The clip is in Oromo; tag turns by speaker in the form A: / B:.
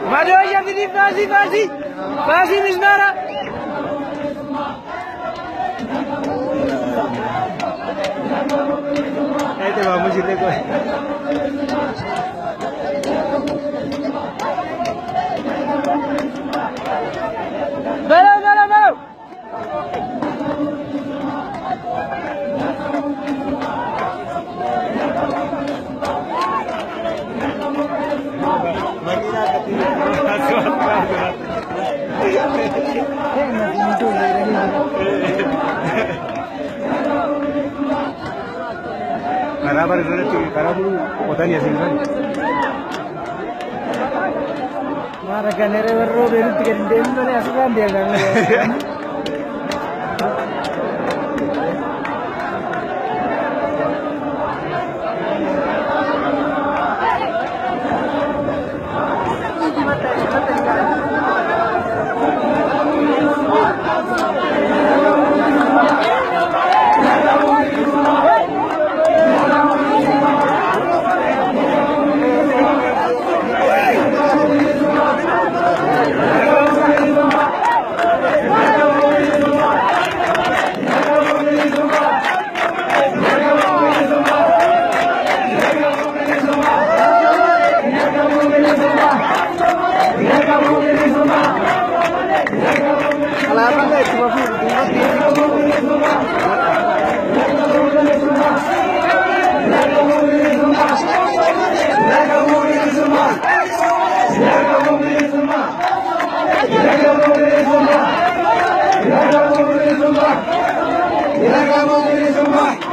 A: Mario, ya vení, vas y mis nara. Este vamos a irle con. Velo. Barabar karamu potani asin kan. Mara kanere warro beru tiga dendam ni asukan dia kan. Ilaga